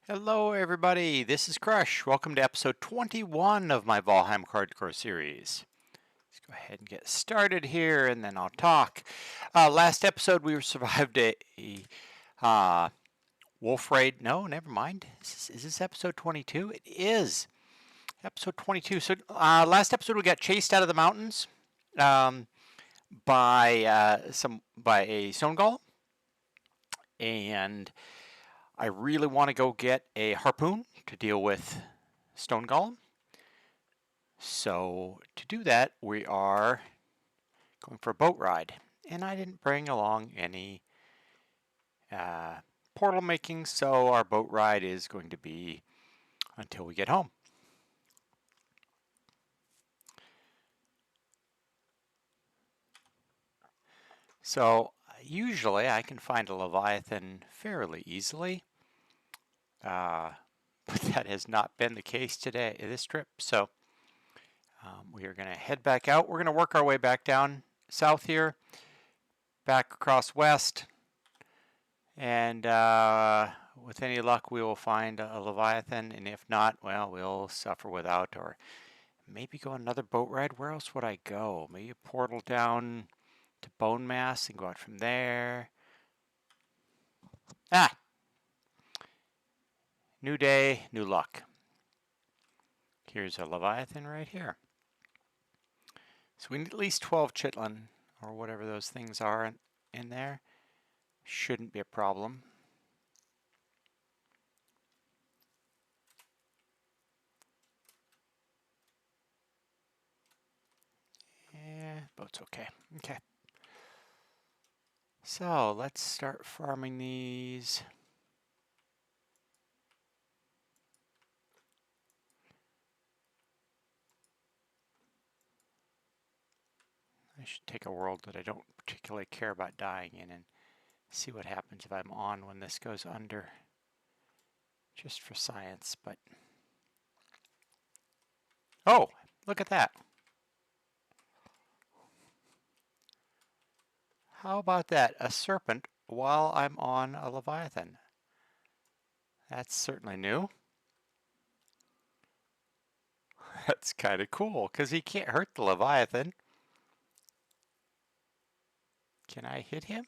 Hello everybody, this is Crush. Welcome to episode 21 of my Valheim Hardcore series. Let's go ahead and get started here and then I'll talk. Last episode we survived a wolf raid. No, never mind. Is this episode 22? It is episode 22. So last episode we got chased out of the mountains um, by a stone golem, and I really want to go get a harpoon to deal with stone golem. So to do that, we are going for a boat ride. And I didn't bring along any portal making, so our boat ride is going to be until we get home. So usually I can find a Leviathan fairly easily, but that has not been the case today, this trip. So we are going to head back out. We're going to work our way back down south here, back across west, and with any luck we will find a Leviathan, and if not, well, we'll suffer without, or maybe go on another boat ride. Where else would I go? Maybe a portal down to Bone Mass and go out from there. Ah! New day, new luck. Here's a Leviathan right here. So we need at least 12 chitlin, or whatever those things are in there. Shouldn't be a problem. Yeah, boat's okay. Okay. So let's start farming these. I should take a world that I don't particularly care about dying in and see what happens if I'm on when this goes under. Just for science, but... Oh, look at that. How about that? A serpent while I'm on a Leviathan. That's certainly new. That's kind of cool, because he can't hurt the Leviathan. Can I hit him?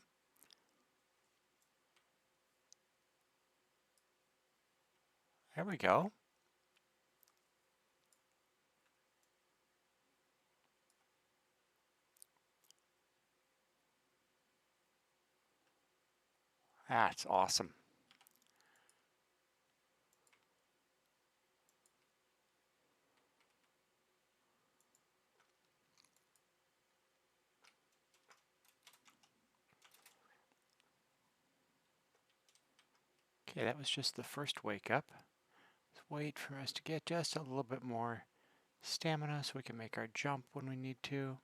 There we go. That's awesome. Okay, that was just the first wake up. Let's wait for us to get just a little bit more stamina so we can make our jump when we need to.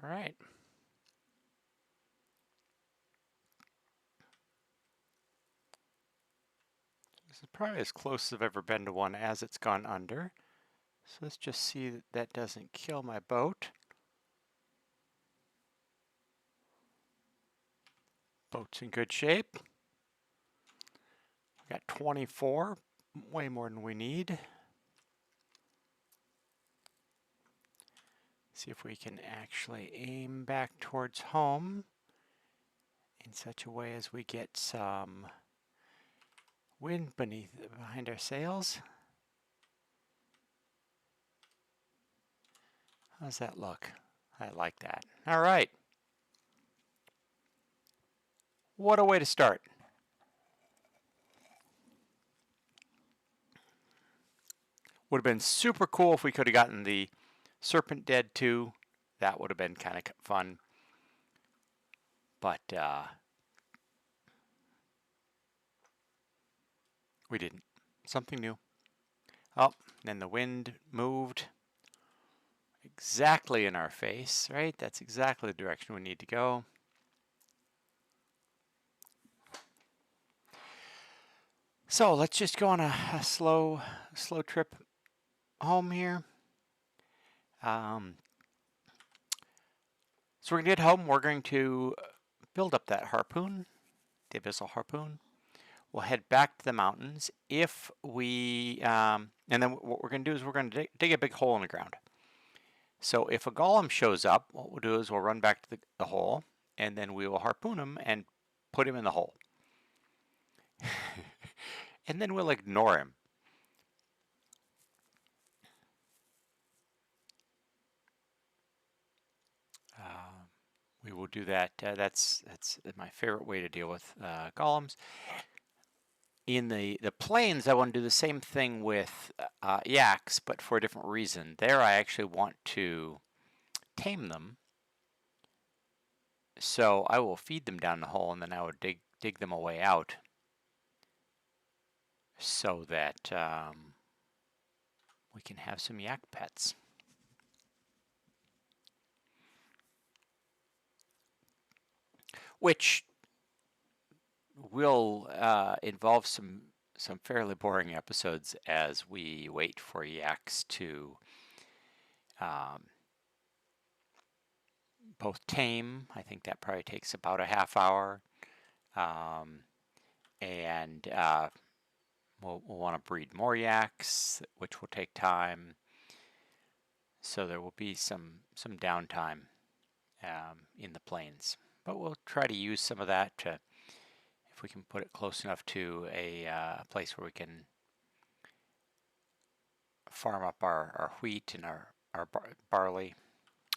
All right. This is probably as close as I've ever been to one as it's gone under. So let's just see that that doesn't kill my boat. Boat's in good shape. We got 24, way more than we need. See if we can actually aim back towards home in such a way as we get some wind behind our sails. How's that look? I like that. All right. What a way to start. Would have been super cool if we could have gotten the Serpent dead too. That would have been kind of fun. But we didn't. Something new. Oh, then the wind moved exactly in our face, right? That's exactly the direction we need to go. So let's just go on a slow trip home here. So we're going to get home. We're going to build up that harpoon, the abyssal harpoon. We'll head back to the mountains. If we, and then what we're going to do is we're going to dig a big hole in the ground. So if a golem shows up, what we'll do is we'll run back to the hole, and then we will harpoon him and put him in the hole. And then we'll ignore him. We will do that. That's my favorite way to deal with golems. In the plains, I want to do the same thing with yaks, but for a different reason. There, I actually want to tame them. So I will feed them down the hole, and then I would dig them a way out, so that we can have some yak pets. Which will involve some fairly boring episodes as we wait for yaks to both tame. I think that probably takes about a half hour, and we'll want to breed more yaks, which will take time. So there will be some downtime in the plains, but we'll try to use some of that to, if we can put it close enough to a place where we can farm up our wheat and our barley,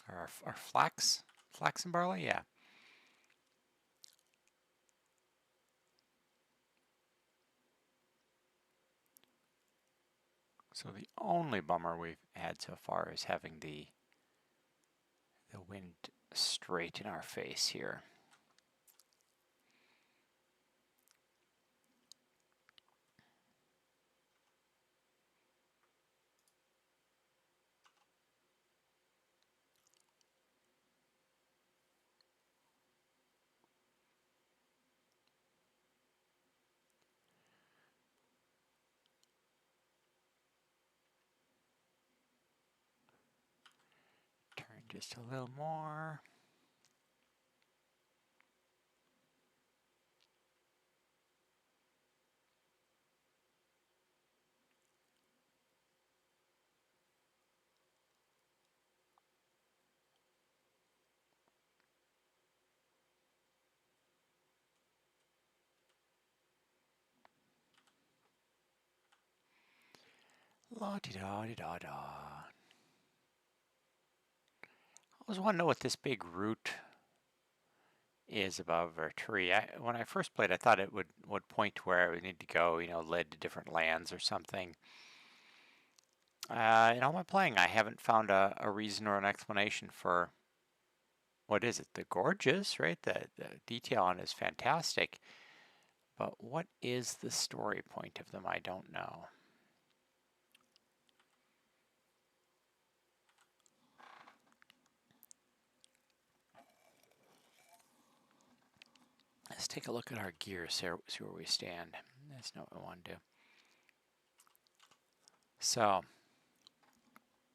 or our flax and barley, yeah. So the only bummer we've had so far is having the wind straight in our face here. Turn just a little more. La-di-da-di-da-da. I always want to know what this big root is above our tree. When I first played, I thought it would point to where I would need to go, led to different lands or something. In all my playing, I haven't found a reason or an explanation for what is it. The gorgeous, right? The detail on it is fantastic. But what is the story point of them? I don't know. Let's take a look at our gear, see where we stand. That's not what we want to do. So,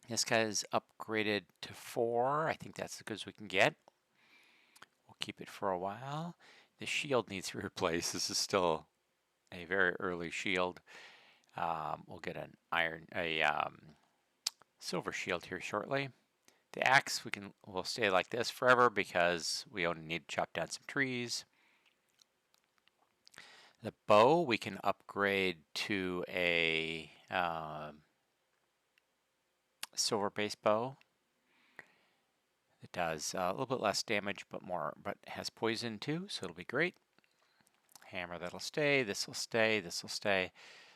this guy is upgraded to 4. I think that's as good as we can get. We'll keep it for a while. The shield needs to be replaced. This is still a very early shield. We'll get a silver shield here shortly. The axe will stay like this forever because we only need to chop down some trees. The bow we can upgrade to a silver base bow. It does a little bit less damage, but has poison too, so it'll be great. Hammer, that'll stay. This will stay. This will stay.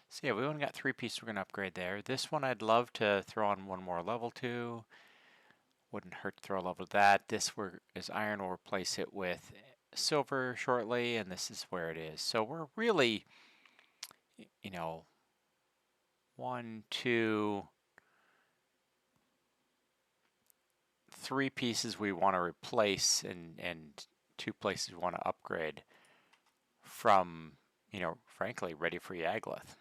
So yeah, we only got 3 pieces we're going to upgrade there. This one I'd love to throw on one more level to. Wouldn't hurt to throw a level to that. This is iron. We'll replace it with silver shortly, and this is where it is. So we're really, 1, 2, 3 pieces we want to replace, and 2 places we want to upgrade from you know, frankly, ready for Yaglith.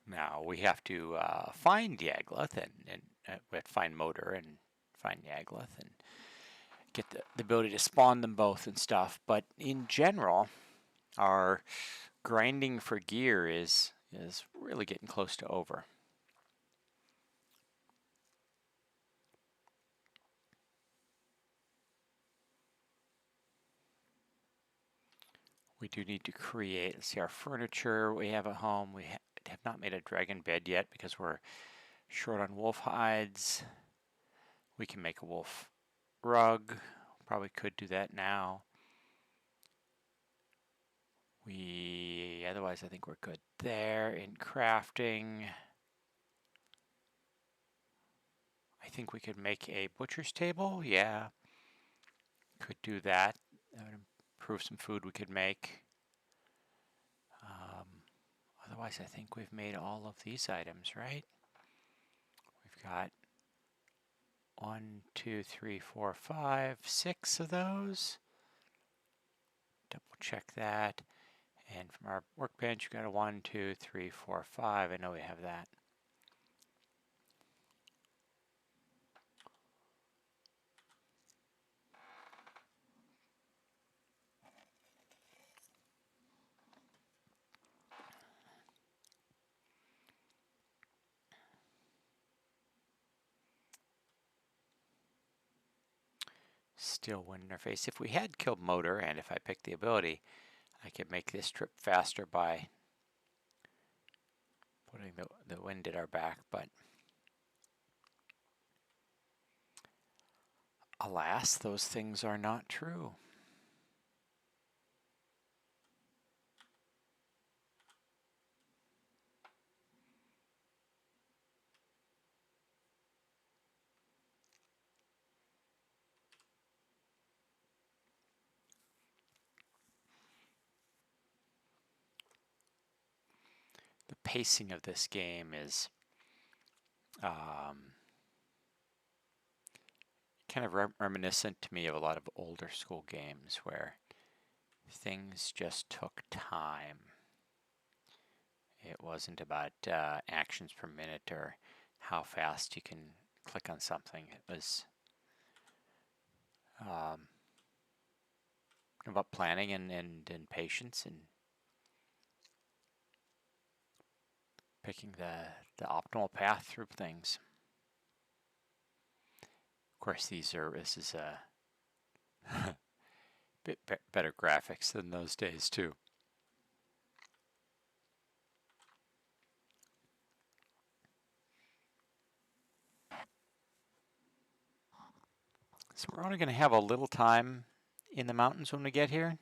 Now we have to find Yaglith and we have to find Motor and find Yaglith and get the ability to spawn them both and stuff. But in general, our grinding for gear is really getting close to over. We do need to create, let's see, our furniture we have at home. We have not made a dragon bed yet because we're short on wolf hides. We can make a wolf rug. Probably could do that now. Otherwise I think we're good there in crafting. I think we could make a butcher's table. Yeah, could do that. That would improve some food we could make. Otherwise I think we've made all of these items, right? We've got 1, 2, 3, 4, 5, 6 of those. Double check that. And from our workbench, we've got a 1, 2, 3, 4, 5. I know we have that. Still wind in our face. If we had killed Motor, and if I picked the ability, I could make this trip faster by putting the wind at our back, but alas, those things are not true. The pacing of this game is kind of reminiscent to me of a lot of older school games where things just took time. It wasn't about actions per minute or how fast you can click on something. It was about planning and patience and picking the optimal path through things. Of course, this is a bit better graphics than those days too. So we're only going to have a little time in the mountains when we get here.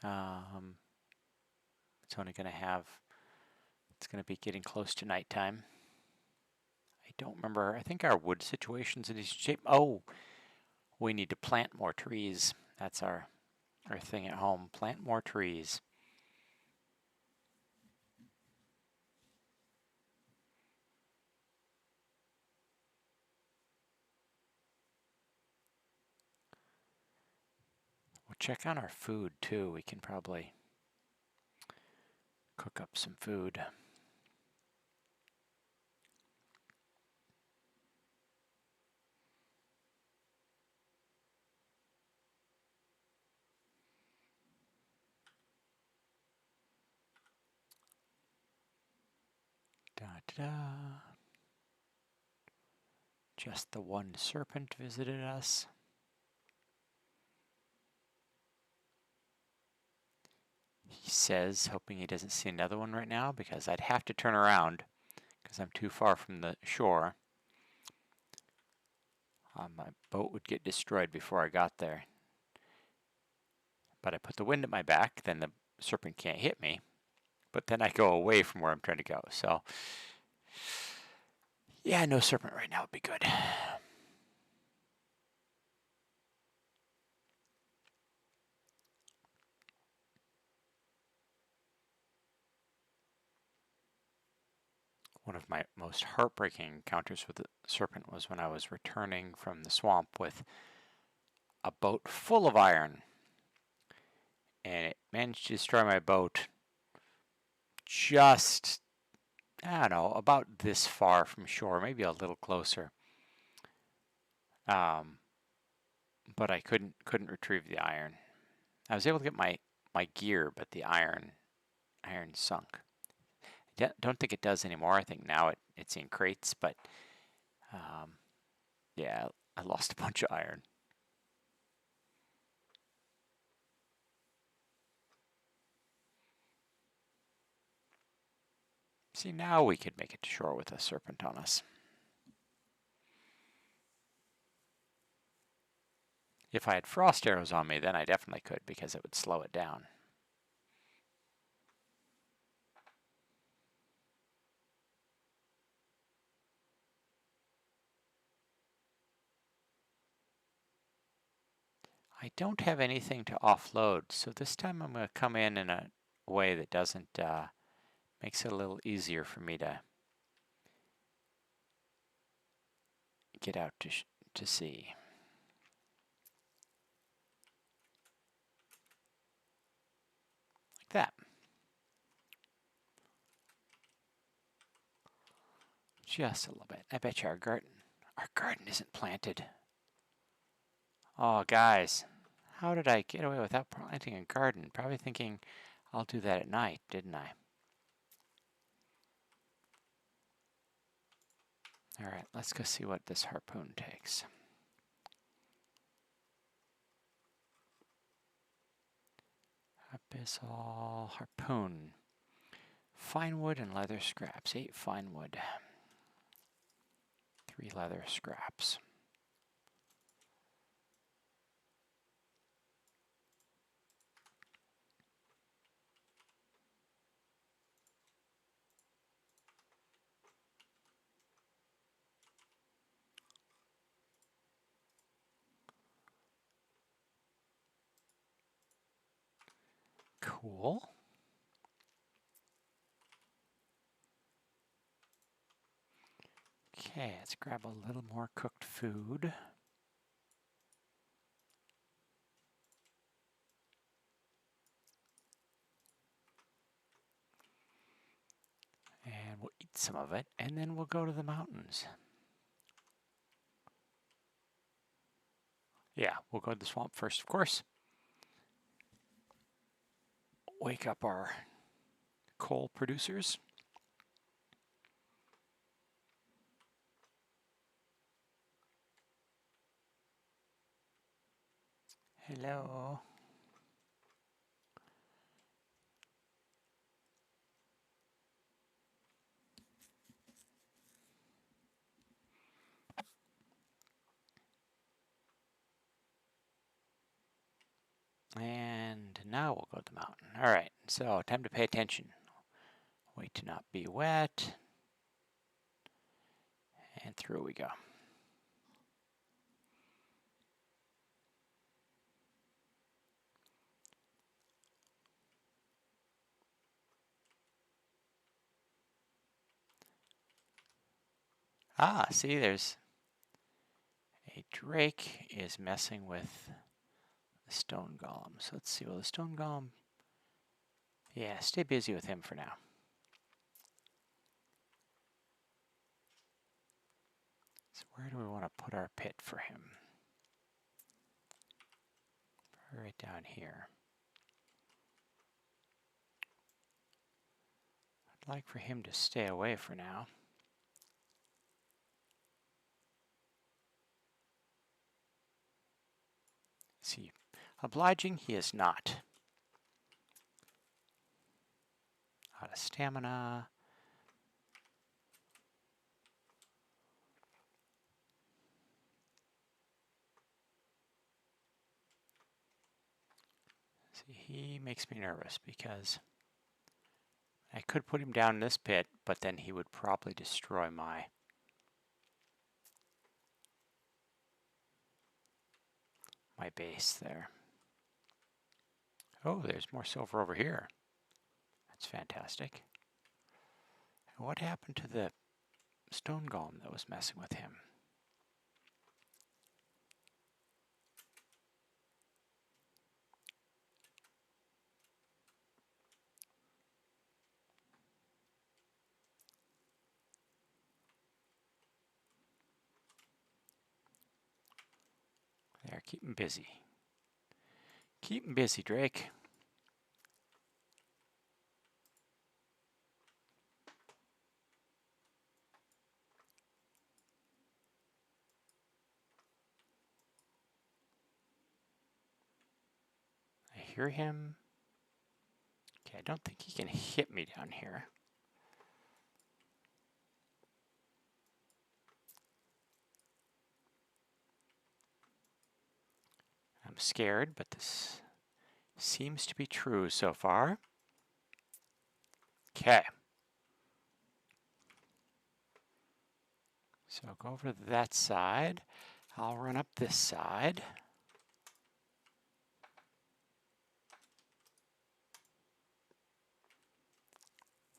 It's only going to have, it's going to be getting close to nighttime. I don't remember, I think our wood situation's in decent shape. Oh, we need to plant more trees. That's our thing at home, plant more trees. We'll check on our food too. We can probably cook up some food. Da-da-da. Just the one serpent visited us. He says, hoping he doesn't see another one right now, because I'd have to turn around because I'm too far from the shore. My boat would get destroyed before I got there. But I put the wind at my back, then the serpent can't hit me. But then I go away from where I'm trying to go. So, yeah, no serpent right now would be good. One of my most heartbreaking encounters with the serpent was when I was returning from the swamp with a boat full of iron, and it managed to destroy my boat just, I don't know, about this far from shore, maybe a little closer. But I couldn't retrieve the iron. I was able to get my gear, but the iron sunk. Don't think it does anymore. I think now it's in crates, but yeah, I lost a bunch of iron. See, now we could make it to shore with a serpent on us. If I had frost arrows on me, then I definitely could, because it would slow it down. I don't have anything to offload, so this time I'm going to come in a way that doesn't, makes it a little easier for me to get out to sea. Like that. Just a little bit. I bet you our garden isn't planted. Oh, guys, how did I get away without planting a garden? Probably thinking I'll do that at night, didn't I? All right, let's go see what this harpoon takes. Abyssal harpoon. Fine wood and leather scraps. 8 fine wood. 3 leather scraps. Cool. Okay, let's grab a little more cooked food. And we'll eat some of it, and then we'll go to the mountains. Yeah, we'll go to the swamp first, of course. Wake up our coal producers. Hello. And now we'll go to the mountain. All right, so time to pay attention. Wait to not be wet. And through we go. Ah, see, there's a drake is messing with the stone golem. So let's see, will the stone golem... Yeah, stay busy with him for now. So where do we want to put our pit for him? Right down here. I'd like for him to stay away for now. Is he obliging? He is not. Out of stamina. See, he makes me nervous because I could put him down in this pit, but then he would probably destroy my base there. Oh, there's more silver over here. That's fantastic. What happened to the stone golem that was messing with him? There, keep him busy. Keep him busy, Drake. I hear him. Okay, I don't think he can hit me down here. I'm scared, but this seems to be true so far. Okay. So go over to that side. I'll run up this side.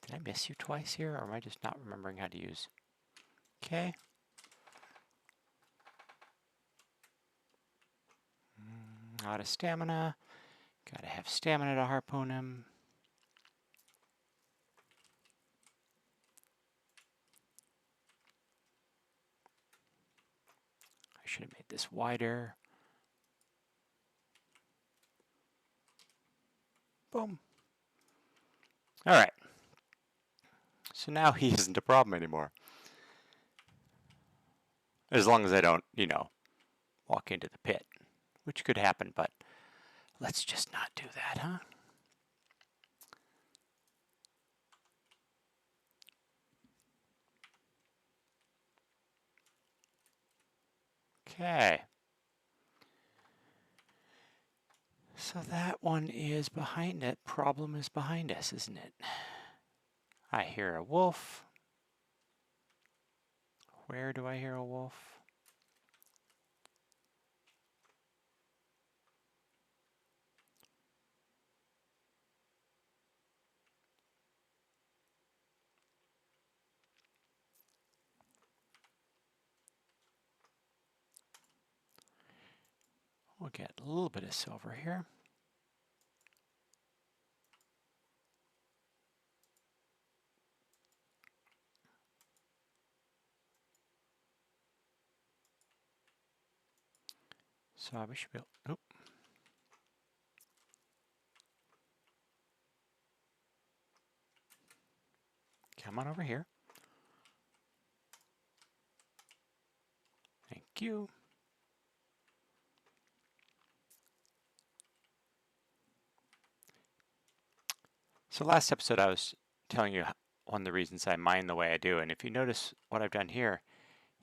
Did I miss you twice here, or am I just not remembering how to use? Okay. Out of stamina. Gotta have stamina to harpoon him. I should have made this wider. Boom. All right. So now he isn't a problem anymore. As long as I don't, you know, walk into the pit, which could happen, but let's just not do that, huh? Okay. So that one is behind it. Problem is behind us, isn't it? I hear a wolf. Where do I hear a wolf? We'll get a little bit of silver here. So we should be able, oh. Come on over here. Thank you. So last episode I was telling you one of the reasons I mine the way I do, and if you notice what I've done here,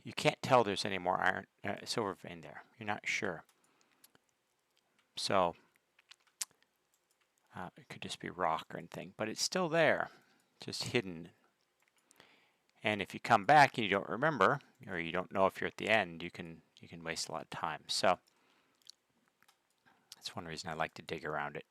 you can't tell there's any more iron, silver vein there. You're not sure. So it could just be rock or anything, but it's still there, just hidden. And if you come back and you don't remember, or you don't know if you're at the end, you can waste a lot of time. So that's one reason I like to dig around it.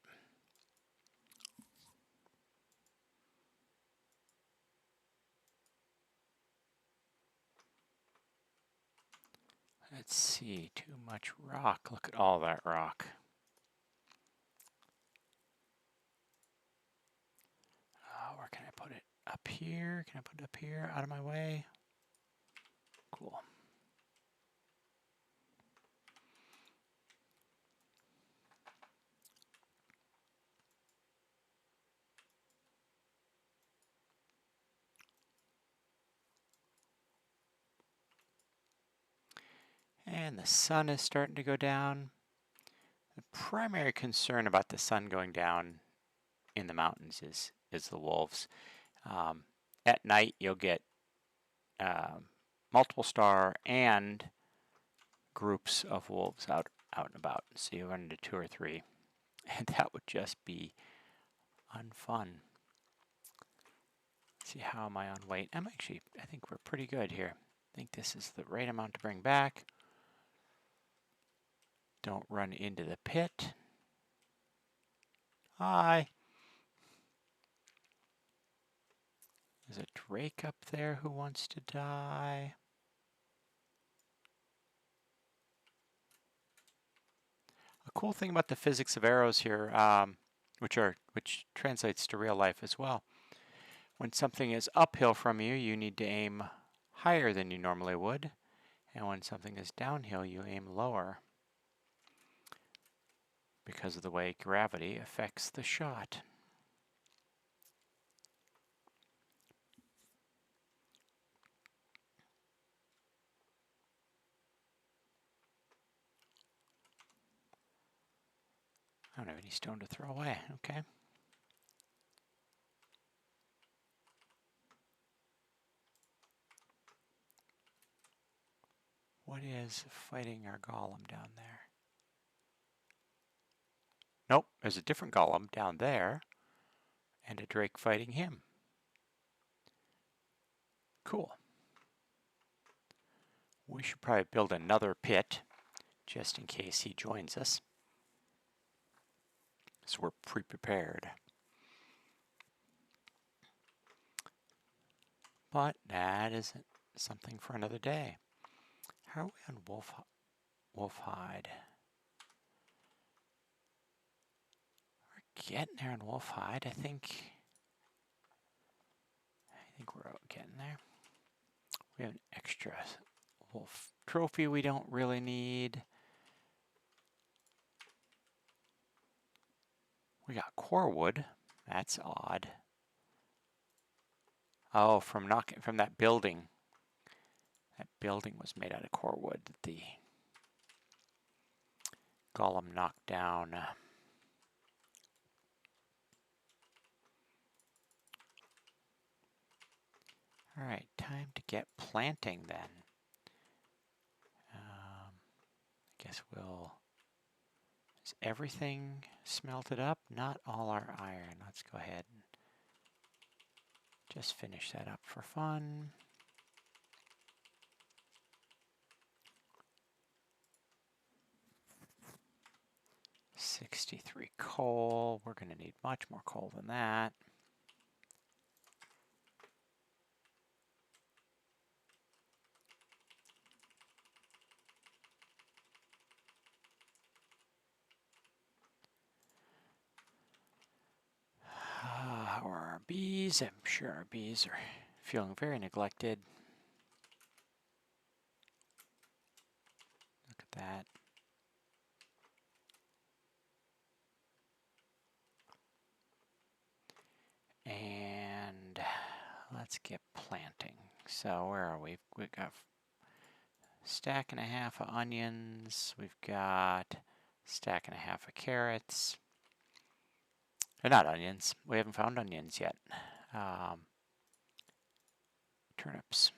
Let's see, too much rock. Look at all that rock. Where can I put it? Up here? Can I put it up here? Out of my way? Cool. And the sun is starting to go down. The primary concern about the sun going down in the mountains is the wolves. At night, you'll get multiple star and groups of wolves out and about. So you run into 2 or 3, and that would just be unfun. See, how am I on weight? I think we're pretty good here. I think this is the right amount to bring back. Don't run into the pit. Hi. There's a drake up there who wants to die. A cool thing about the physics of arrows here, which translates to real life as well. When something is uphill from you, you need to aim higher than you normally would. And when something is downhill, you aim lower because of the way gravity affects the shot. I don't have any stone to throw away. Okay. What is fighting our golem down there? Nope, there's a different golem down there and a drake fighting him. Cool. We should probably build another pit just in case he joins us, so we're pre-prepared. But that isn't something for another day. How are we on wolf hide? We're getting there on wolf hide. I think we're getting there. We have an extra wolf trophy we don't really need. We got core wood. That's odd. Oh, from that building. That building was made out of core wood that the golem knocked down. All right, time to get planting then. I guess is everything smelted up? Not all our iron. Let's go ahead and just finish that up for fun. $63 coal. We're going to need much more coal than that. How are our bees? I'm sure our bees are feeling very neglected. Look at that. And let's get planting. So where are we? We've got a stack and a half of onions. We've got a stack and a half of carrots. They're not onions. We haven't found onions yet. Turnips.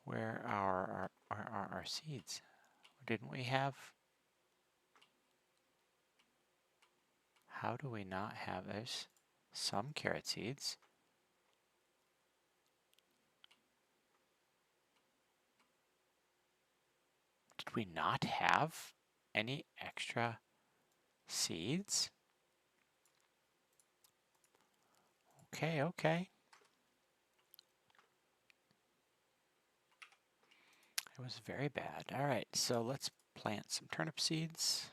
Where are our seeds? Didn't we have? How do we not have? There's some carrot seeds. Did we not have any extra seeds? Okay, okay. It was very bad. All right, so let's plant some turnip seeds.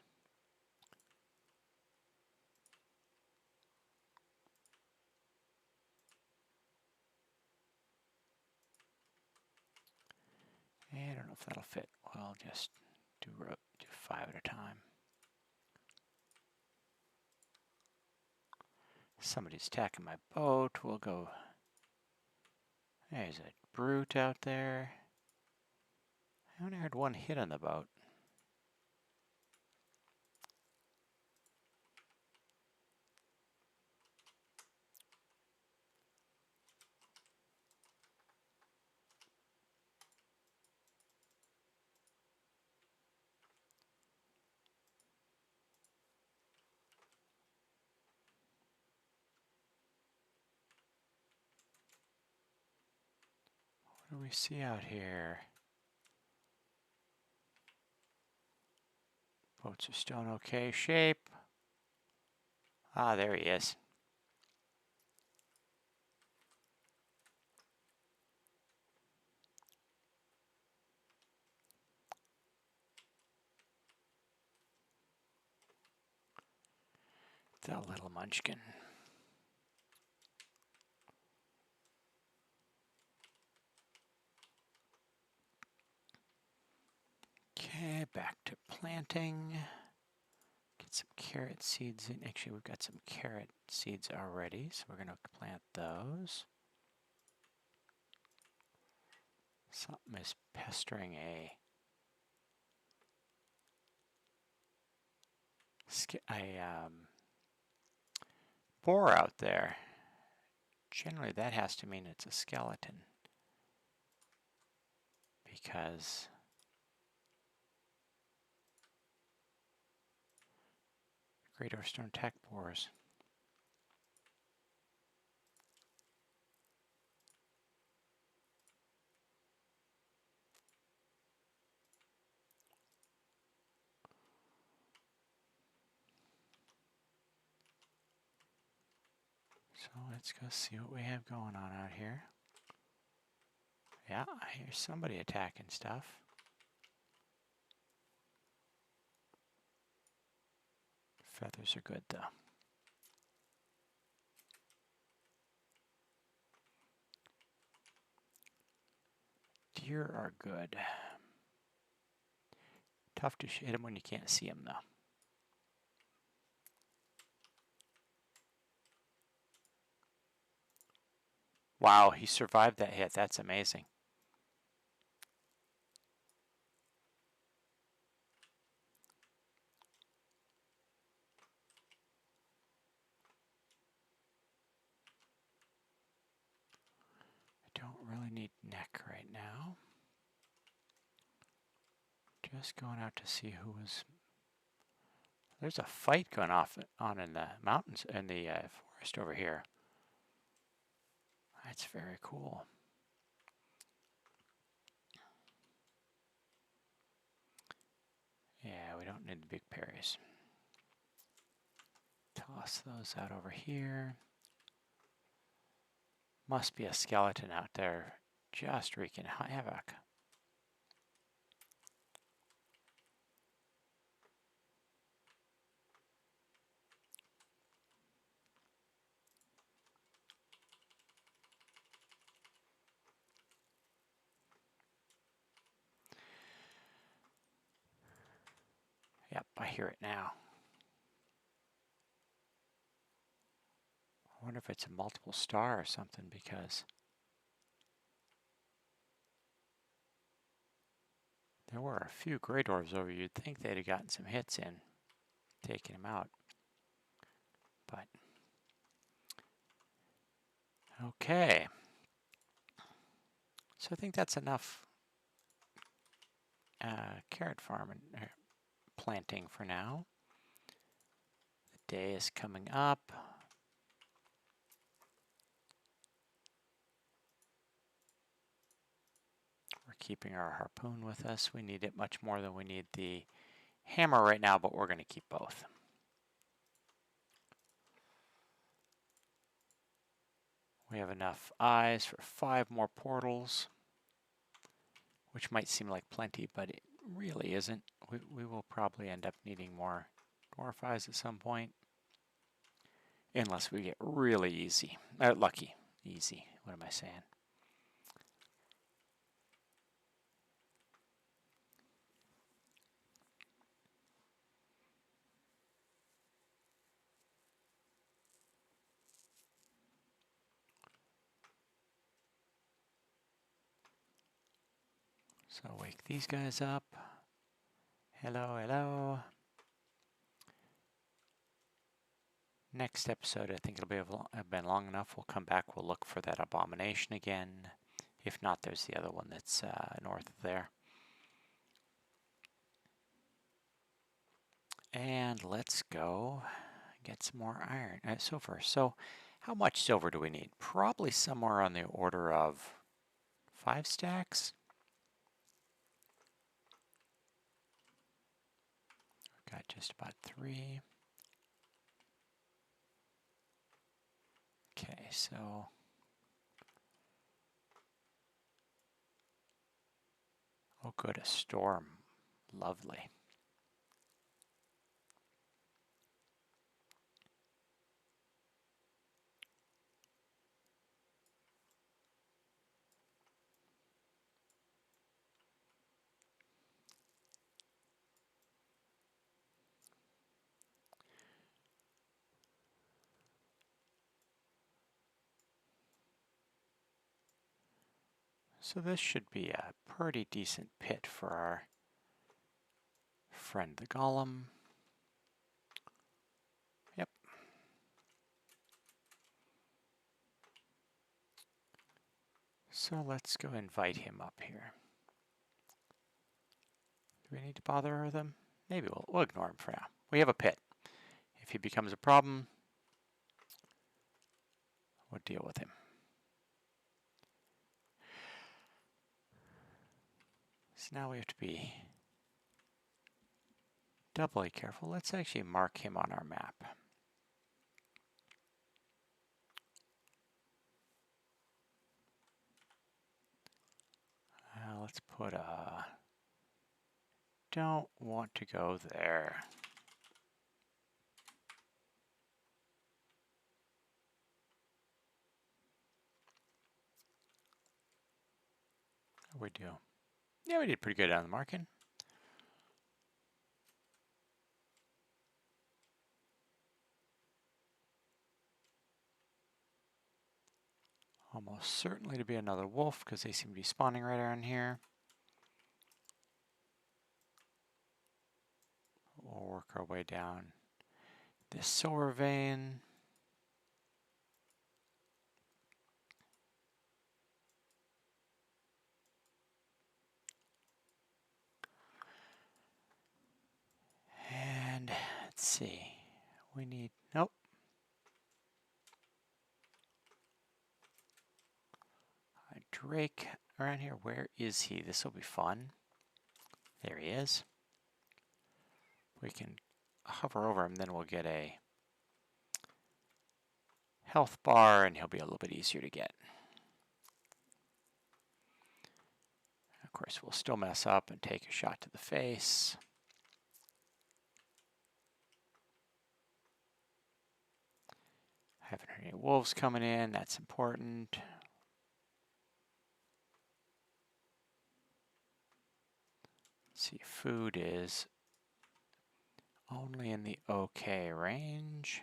I don't know if that'll fit. We'll just do 5 at a time. Somebody's attacking my boat. We'll go. There's a brute out there. I only heard one hit on the boat. What do we see out here? Boats are still in okay shape. Ah, there he is. The little munchkin. Okay, back to planting. Get some carrot seeds in. Actually, we've got some carrot seeds already, so we're going to plant those. Something is pestering a boar out there. Generally, that has to mean it's a skeleton, because Great Oarstone attack boars. So let's go see what we have going on out here. Yeah, I hear somebody attacking stuff. Feathers are good though. Deer are good. Tough to hit them when you can't see them though. Wow, he survived that hit. That's amazing. I don't really need neck right now. Just going out to see who was... There's a fight going on in the mountains, in the forest over here. That's very cool. Yeah, we don't need the big berries. Toss those out over here. Must be a skeleton out there just wreaking havoc. Yep, I hear it now. I wonder if it's a multiple star or something, because there were a few Grey Dwarves over. You'd think they'd have gotten some hits in, taking them out. But, okay. So I think that's enough carrot farming, planting for now. The day is coming up. We're keeping our harpoon with us. We need it much more than we need the hammer right now, but we're going to keep both. We have enough eyes for 5 more portals, which might seem like plenty, but it really isn't. We will probably end up needing more dwarf eyes at some point, unless we get really lucky. Easy. What am I saying? So wake these guys up. Hello, hello. Next episode, I think it'll have been long enough. We'll come back. We'll look for that abomination again. If not, there's the other one that's north of there. And let's go get some more iron, silver. So how much silver do we need? Probably somewhere on the order of 5 stacks. We've got just about 3. Okay, so oh good, a storm. Lovely. So this should be a pretty decent pit for our friend the golem. Yep. So let's go invite him up here. Do we need to bother with him? Maybe we'll ignore him for now. We have a pit. If he becomes a problem, we'll deal with him. So now we have to be doubly careful. Let's actually mark him on our map. Let's put a... Don't want to go there. How we do? Yeah, we did pretty good on the marking. Almost certainly to be another wolf because they seem to be spawning right around here. We'll work our way down this silver vein. And let's see. We need, nope. A drake around here. Where is he? This will be fun. There he is. We can hover over him, then we'll get a health bar and he'll be a little bit easier to get. Of course, we'll still mess up and take a shot to the face. Haven't heard any wolves coming in, that's important. Let's see, food is only in the okay range.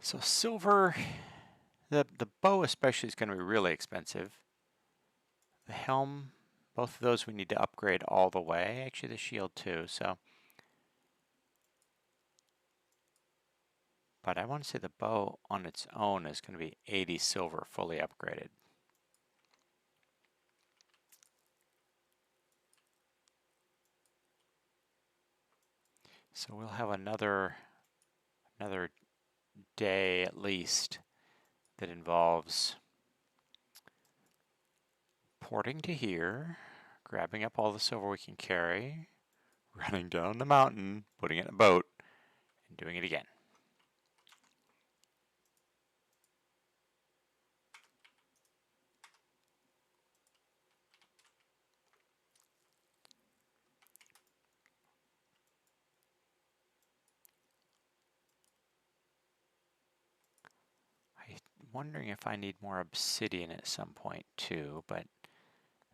So silver, the bow especially is going to be really expensive. The helm, both of those we need to upgrade all the way. Actually the shield too, so. But I want to say the bow on its own is going to be 80 silver fully upgraded. So we'll have another day at least that involves porting to here, grabbing up all the silver we can carry, running down the mountain, putting it in a boat, and doing it again. I'm wondering if I need more obsidian at some point too, but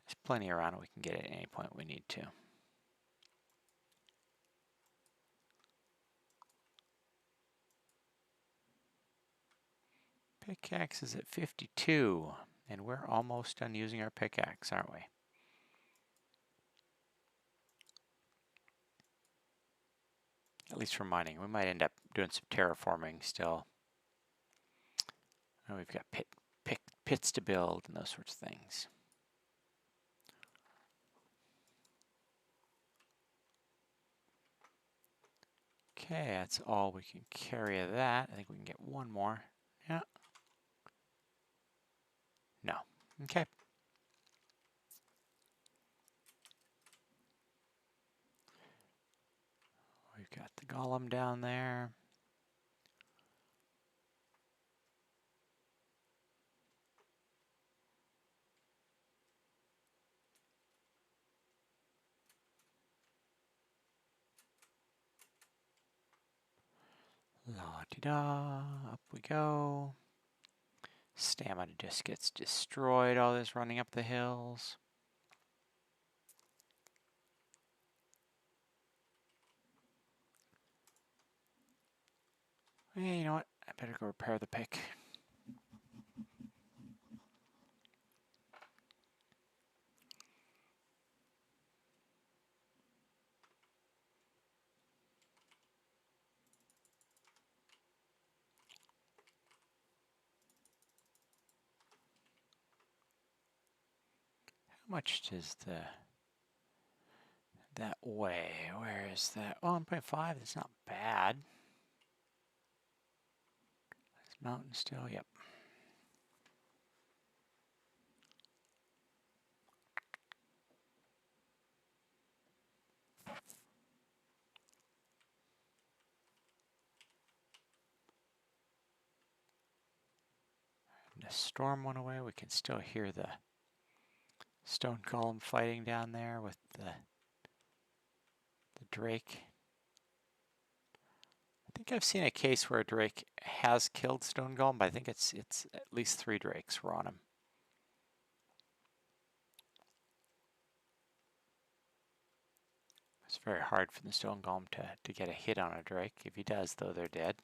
there's plenty around we can get at any point we need to. Pickaxe is at 52, and we're almost done using our pickaxe, aren't we? at least for mining. We might end up doing some terraforming still. And we've got pits to build and those sorts of things. Okay, that's all we can carry of that. I think we can get one more. Yeah. No. Okay. We've got the golem down there. La-di-da, up we go. Stamina just gets destroyed, all this running up the hills. Hey, you know what? I better go repair the pick. How much does that weigh? Where is that? Oh, 1.5. That's not bad. It's mountain still. Yep. The storm went away. We can still hear the stone golem fighting down there with the drake. I think I've seen a case where a drake has killed stone golem, but I think it's at least 3 drakes were on him. It's very hard for the stone golem to get a hit on a drake. If he does, though, they're dead.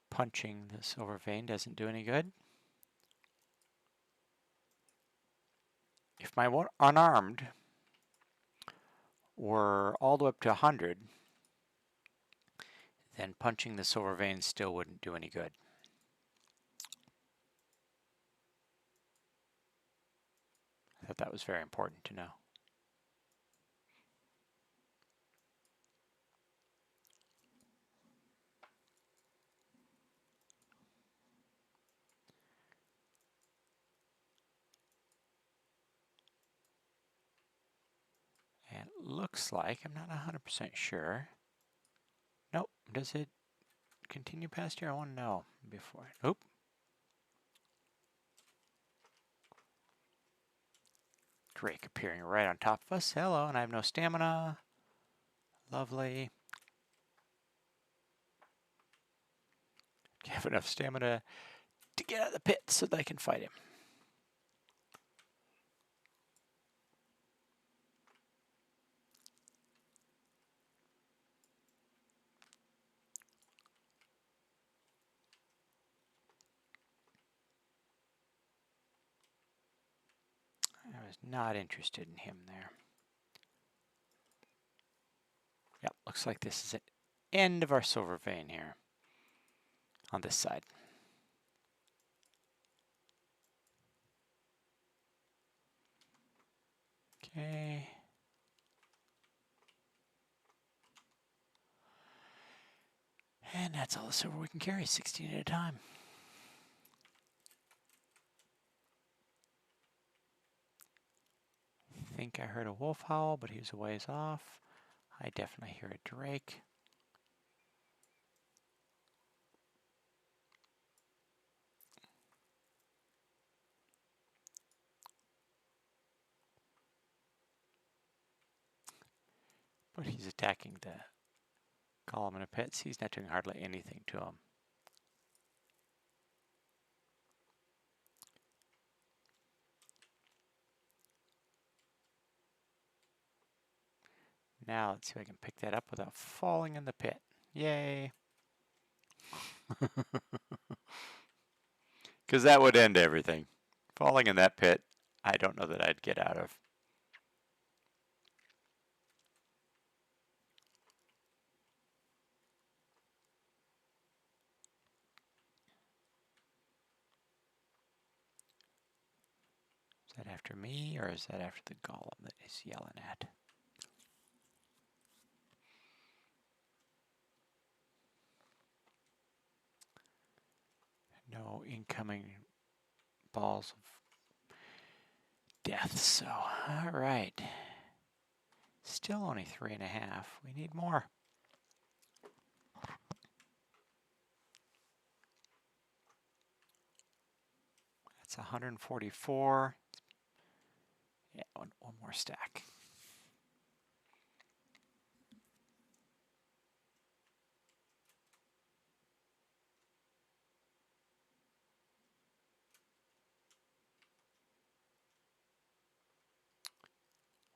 Punching the silver vein doesn't do any good. If my unarmed were all the way up to 100, then punching the silver vein still wouldn't do any good. I thought that was very important to know. And it looks like, I'm not 100% sure. Nope, does it continue past here? I want to know before. Oop. Drake appearing right on top of us. Hello, and I have no stamina. Lovely. Do you have enough stamina to get out of the pit so that I can fight him? I was not interested in him there. Yep, looks like this is the end of our silver vein here on this side. Okay. And that's all the silver we can carry, 16 at a time. I think I heard a wolf howl, but he's a ways off. I definitely hear a drake. But he's attacking the golem in a pit. He's not doing hardly anything to him. Now let's see if I can pick that up without falling in the pit. Yay! Because that would end everything. Falling in that pit, I don't know that I'd get out of. that after me, or is that after the golem that he's yelling at? No incoming balls of death, so alright. Still only 3.5. We need more. That's 144. Yeah, one more stack.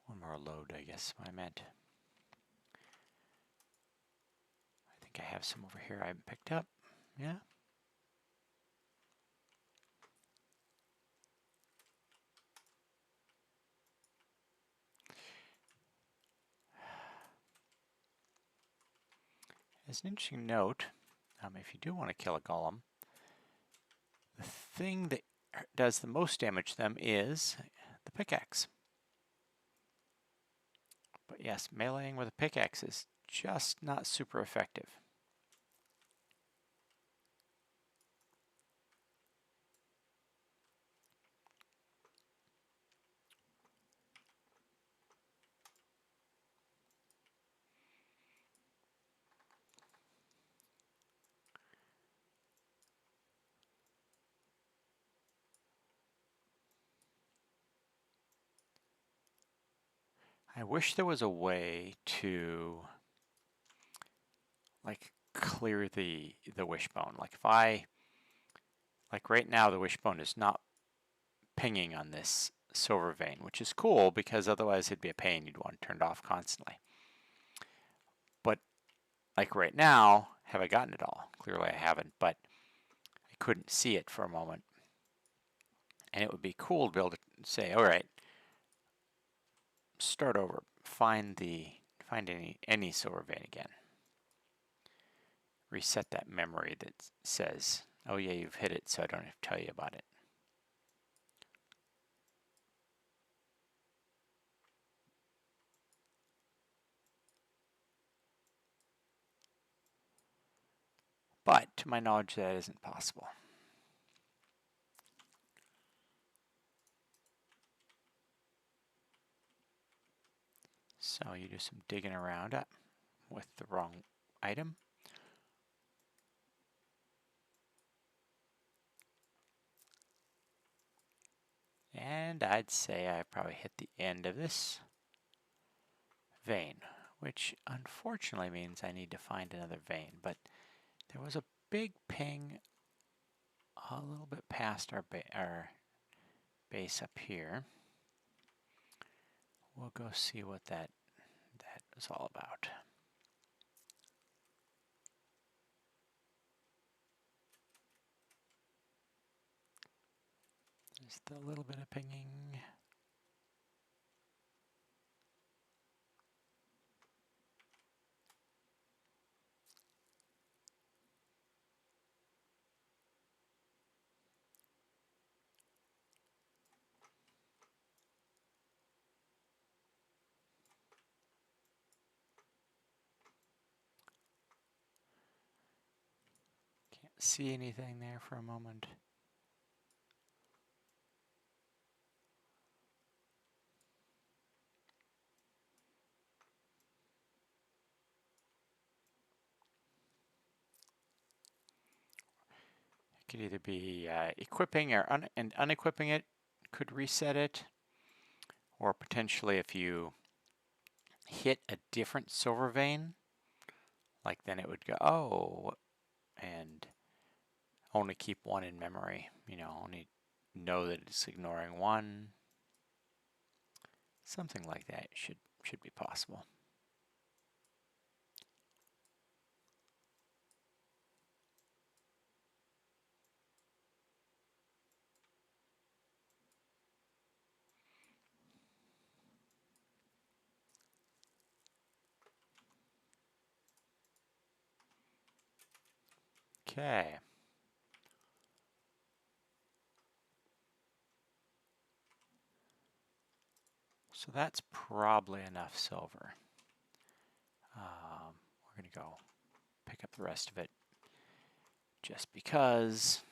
One more load, I guess I meant. I think I have some over here I haven't picked up. Yeah. As an interesting note, if you do want to kill a golem, the thing that does the most damage to them is the pickaxe. But yes, meleeing with a pickaxe is just not super effective. I wish there was a way to like clear the wishbone. Like if I, like right now the wishbone is not pinging on this silver vein, which is cool because otherwise it'd be a pain. You'd want it turned off constantly. But like right now, have I gotten it all? Clearly I haven't, but I couldn't see it for a moment. And it would be cool to be able to say, all right, start over, find any silver vein again. Reset that memory that says, oh yeah, you've hit it, so I don't have to tell you about it. But to my knowledge, that isn't possible. So you do some digging around with the wrong item. And I'd say I probably hit the end of this vein, which unfortunately means I need to find another vein. But there was a big ping a little bit past our base up here. We'll go see what that is all about. Just a little bit of pinging. Can't see anything there for a moment. It could either be equipping or unequipping it could reset it, or potentially if you hit a different silver vein, like then it would go, oh, and only keep one in memory, only know that it's ignoring one. Something like that should be possible. Okay. So that's probably enough silver. We're going to go pick up the rest of it just because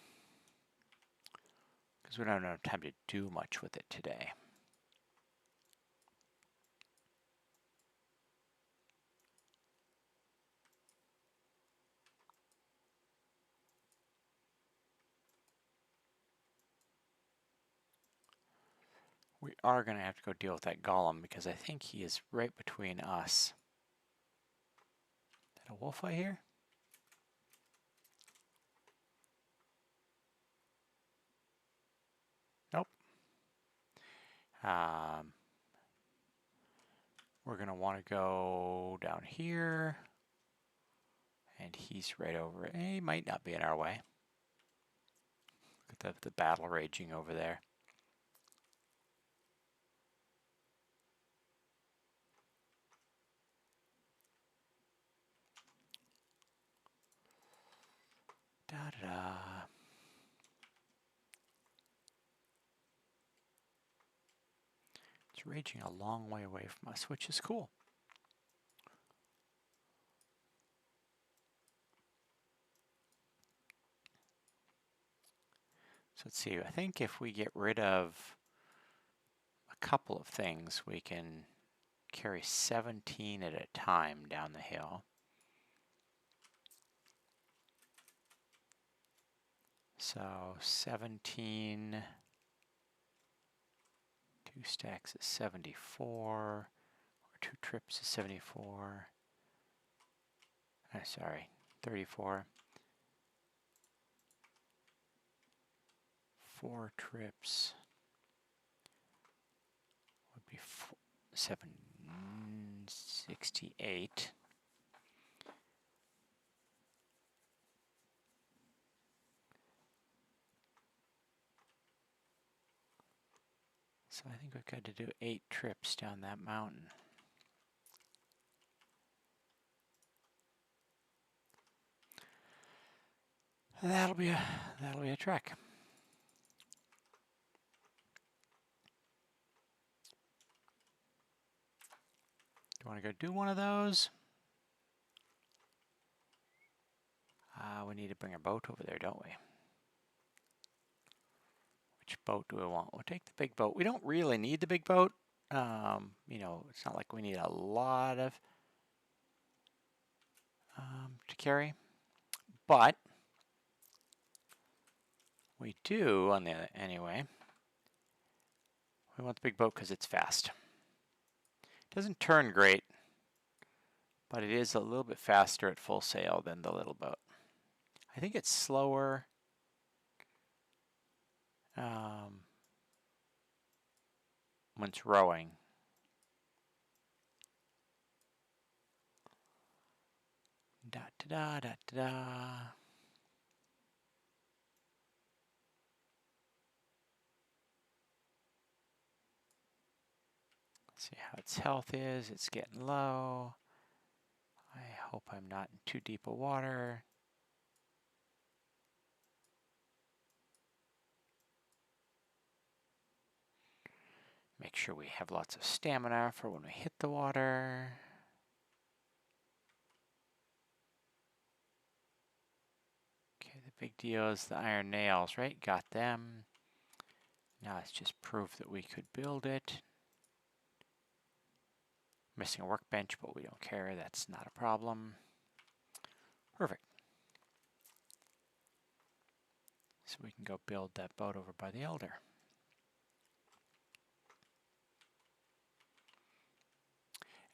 we don't have enough time to do much with it today. We are going to have to go deal with that golem because I think he is right between us. Is that a wolf I hear? Nope. We're going to want to go down here. And he's right over. He might not be in our way. Look at the battle raging over there. Da-da-da. It's raging a long way away from us, which is cool. So let's see, I think if we get rid of a couple of things, we can carry 17 at a time down the hill. So 17, 2 stacks is 74, or 2 trips is 74. Sorry, 34. 4 trips would be 768. So I think we've got to do 8 trips down that mountain. That'll be a trek. Do you want to go do one of those? We need to bring a boat over there, don't we? Which boat do we want? We'll take the big boat. We don't really need the big boat. You know, it's not like we need a lot of to carry, but we do on the anyway. We want the big boat because it's fast. It doesn't turn great, but it is a little bit faster at full sail than the little boat. I think it's slower. When it's rowing. Da da da da da. See how its health is. It's getting low. I hope I'm not in too deep of water. Make sure we have lots of stamina for when we hit the water. Okay, the big deal is the iron nails, right? Got them. Now it's just proof that we could build it. Missing a workbench, but we don't care. That's not a problem. Perfect. So we can go build that boat over by the elder.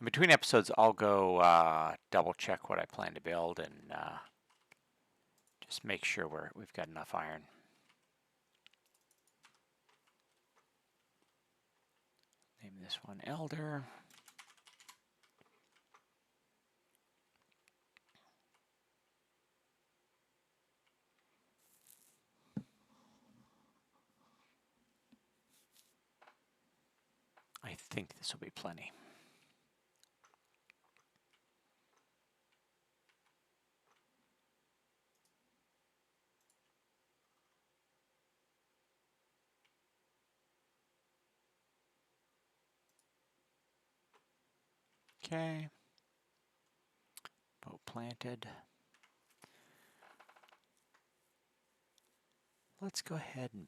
In between episodes, I'll go double check what I plan to build and just make sure we've got enough iron. Name this one Elder. I think this will be plenty. Okay. Boat planted. Let's go ahead and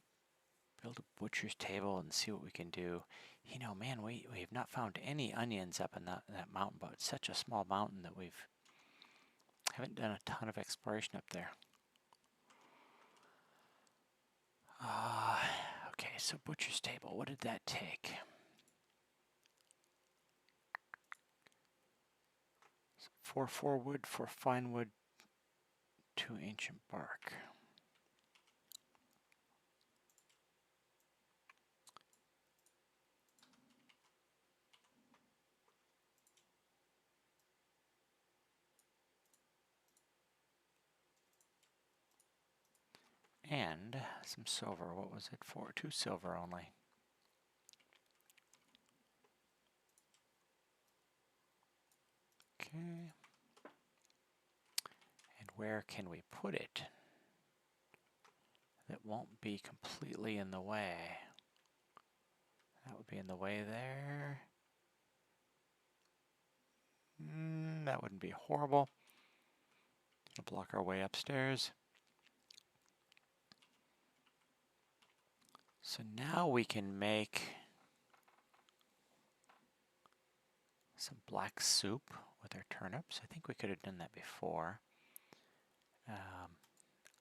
build a butcher's table and see what we can do. You know, man, we have not found any onions up in that mountain, but it's such a small mountain that haven't done a ton of exploration up there. Okay, so butcher's table, what did that take? 4 wood, 4 fine wood, 2 ancient bark. And some silver. What was it for? 2 silver only. Okay. And where can we put it that won't be completely in the way? That would be in the way there. That wouldn't be horrible. It'll block our way upstairs. So now we can make some black soup with our turnips. I think we could have done that before.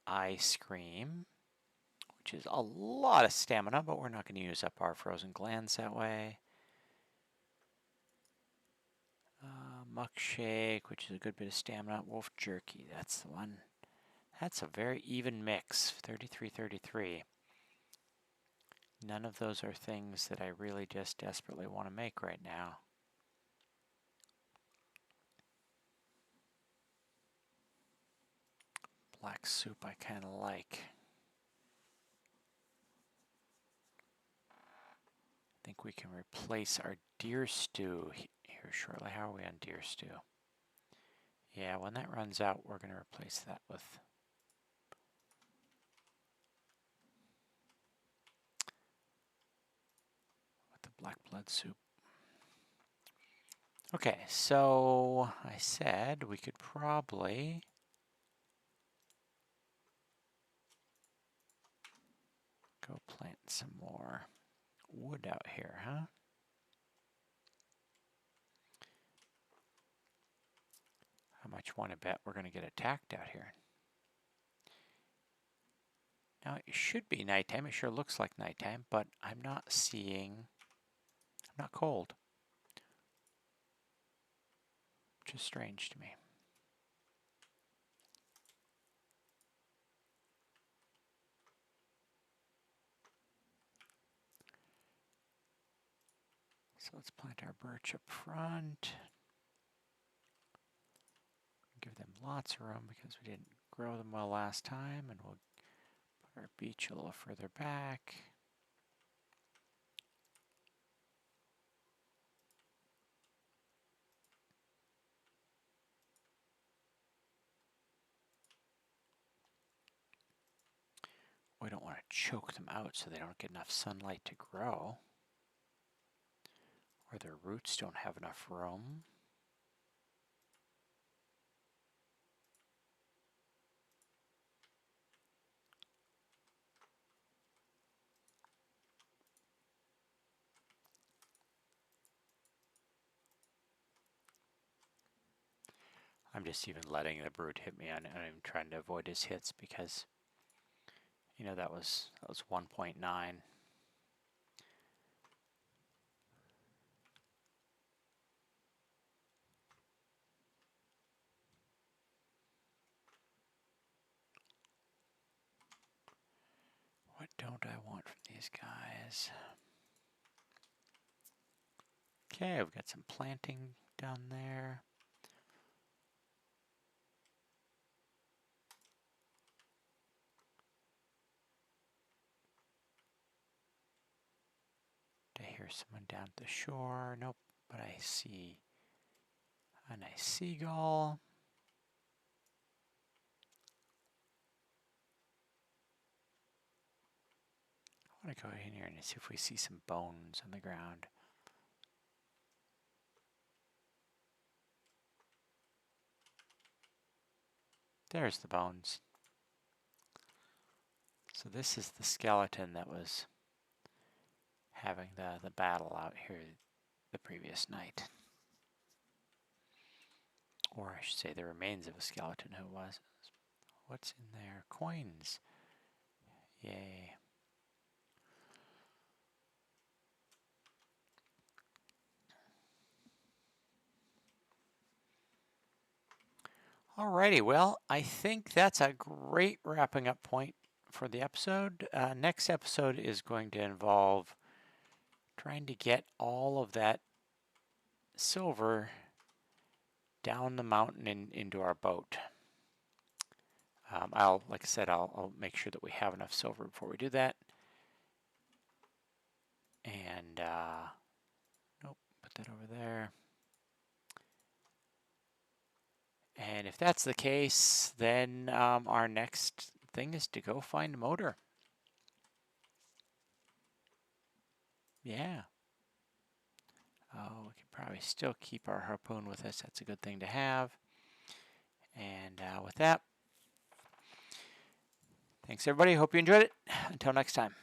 Ice cream, which is a lot of stamina, but we're not going to use up our frozen glands that way. Muck shake, which is a good bit of stamina. Wolf jerky, that's the one. That's a very even mix, 33-33. None of those are things that I really just desperately want to make right now. Black soup I kind of like. I think we can replace our deer stew here shortly. How are we on deer stew? Yeah, when that runs out, we're going to replace that with the black blood soup. Okay, so I said we could probably go plant some more wood out here, huh? How much want to bet we're going to get attacked out here? Now, it should be nighttime. It sure looks like nighttime, but I'm not cold. Which is strange to me. So let's plant our birch up front. Give them lots of room because we didn't grow them well last time, and we'll put our beech a little further back. We don't want to choke them out so they don't get enough sunlight to grow, or their roots don't have enough room. I'm just even letting the brute hit me, and I'm trying to avoid his hits because, you know, that was 1.9. What don't I want from these guys? Okay, I've got some planting down there. I hear someone down at the shore. Nope, but I see a nice seagull. I want to go in here and see if we see some bones on the ground. There's the bones. So this is the skeleton that was having the battle out here the previous night. Or I should say the remains of a skeleton who was. What's in there? Coins. Yay. Alrighty, well, I think that's a great wrapping up point for the episode. Next episode is going to involve trying to get all of that silver down the mountain and into our boat. Like I said, I'll make sure that we have enough silver before we do that. And, nope, put that over there. And if that's the case, then our next thing is to go find motor. Yeah. Oh, we can probably still keep our harpoon with us. That's a good thing to have. And with that, thanks everybody. Hope you enjoyed it. Until next time.